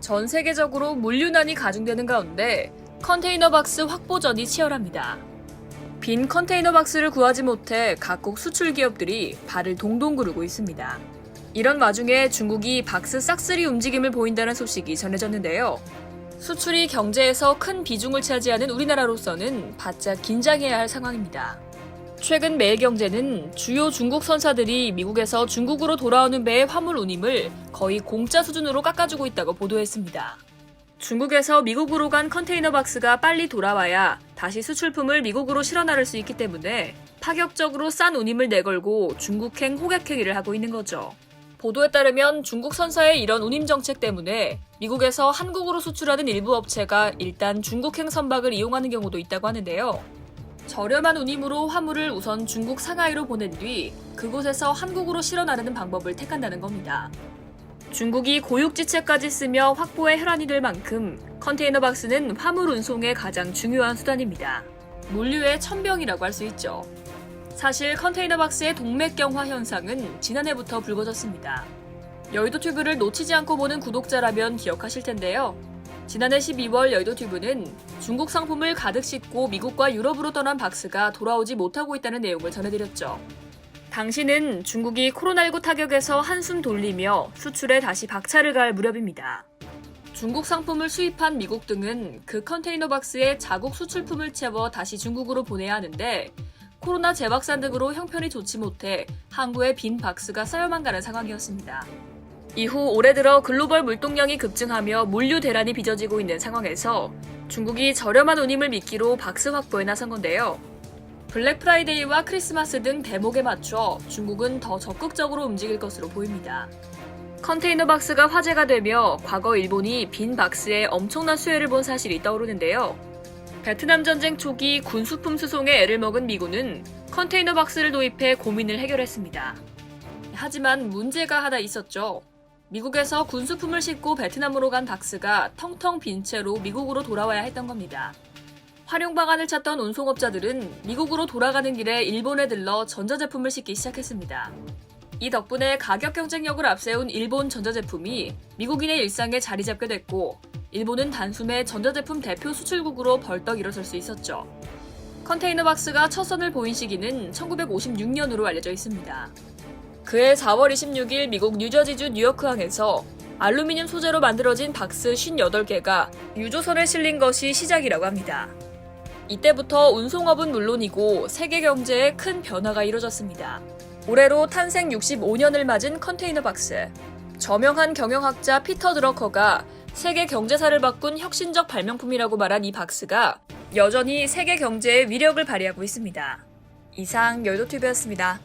전 세계적으로 물류난이 가중되는 가운데 컨테이너 박스 확보전이 치열합니다. 빈 컨테이너 박스를 구하지 못해 각국 수출 기업들이 발을 동동 구르고 있습니다. 이런 와중에 중국이 박스 싹쓸이 움직임을 보인다는 소식이 전해졌는데요. 수출이 경제에서 큰 비중을 차지하는 우리나라로서는 바짝 긴장해야 할 상황입니다. 최근 매일경제는 주요 중국 선사들이 미국에서 중국으로 돌아오는 배의 화물 운임을 거의 공짜 수준으로 깎아주고 있다고 보도했습니다. 중국에서 미국으로 간 컨테이너 박스가 빨리 돌아와야 다시 수출품을 미국으로 실어 나를 수 있기 때문에 파격적으로 싼 운임을 내걸고 중국행 호객행위를 하고 있는 거죠. 보도에 따르면 중국 선사의 이런 운임 정책 때문에 미국에서 한국으로 수출하는 일부 업체가 일단 중국행 선박을 이용하는 경우도 있다고 하는데요. 저렴한 운임으로 화물을 우선 중국 상하이로 보낸 뒤 그곳에서 한국으로 실어 나르는 방법을 택한다는 겁니다. 중국이 고육지책까지 쓰며 확보에 혈안이 될 만큼 컨테이너 박스는 화물 운송의 가장 중요한 수단입니다. 물류의 천병이라고 할 수 있죠. 사실 컨테이너 박스의 동맥경화 현상은 지난해부터 불거졌습니다. 여의도 튜브를 놓치지 않고 보는 구독자라면 기억하실 텐데요. 지난해 12월 여의도 튜브는 중국 상품을 가득 싣고 미국과 유럽으로 떠난 박스가 돌아오지 못하고 있다는 내용을 전해드렸죠. 당시는 중국이 코로나19 타격에서 한숨 돌리며 수출에 다시 박차를 가할 무렵입니다. 중국 상품을 수입한 미국 등은 그 컨테이너 박스에 자국 수출품을 채워 다시 중국으로 보내야 하는데 코로나 재확산 등으로 형편이 좋지 못해 항구에 빈 박스가 쌓여만 가는 상황이었습니다. 이후 올해 들어 글로벌 물동량이 급증하며 물류 대란이 빚어지고 있는 상황에서 중국이 저렴한 운임을 미끼로 박스 확보에 나선 건데요. 블랙 프라이데이와 크리스마스 등 대목에 맞춰 중국은 더 적극적으로 움직일 것으로 보입니다. 컨테이너 박스가 화제가 되며 과거 일본이 빈 박스에 엄청난 수혜를 본 사실이 떠오르는데요. 베트남 전쟁 초기 군수품 수송에 애를 먹은 미군은 컨테이너 박스를 도입해 고민을 해결했습니다. 하지만 문제가 하나 있었죠. 미국에서 군수품을 싣고 베트남으로 간 박스가 텅텅 빈 채로 미국으로 돌아와야 했던 겁니다. 활용 방안을 찾던 운송업자들은 미국으로 돌아가는 길에 일본에 들러 전자제품을 싣기 시작했습니다. 이 덕분에 가격 경쟁력을 앞세운 일본 전자제품이 미국인의 일상에 자리 잡게 됐고 일본은 단숨에 전자제품 대표 수출국으로 벌떡 일어설 수 있었죠. 컨테이너 박스가 첫 선을 보인 시기는 1956년으로 알려져 있습니다. 그해 4월 26일 미국 뉴저지주 뉴요크항에서 알루미늄 소재로 만들어진 박스 58개가 유조선에 실린 것이 시작이라고 합니다. 이때부터 운송업은 물론이고 세계 경제에 큰 변화가 이뤄졌습니다. 올해로 탄생 65년을 맞은 컨테이너 박스. 저명한 경영학자 피터 드러커가 세계 경제사를 바꾼 혁신적 발명품이라고 말한 이 박스가 여전히 세계 경제의 위력을 발휘하고 있습니다. 이상 여의도TV였습니다.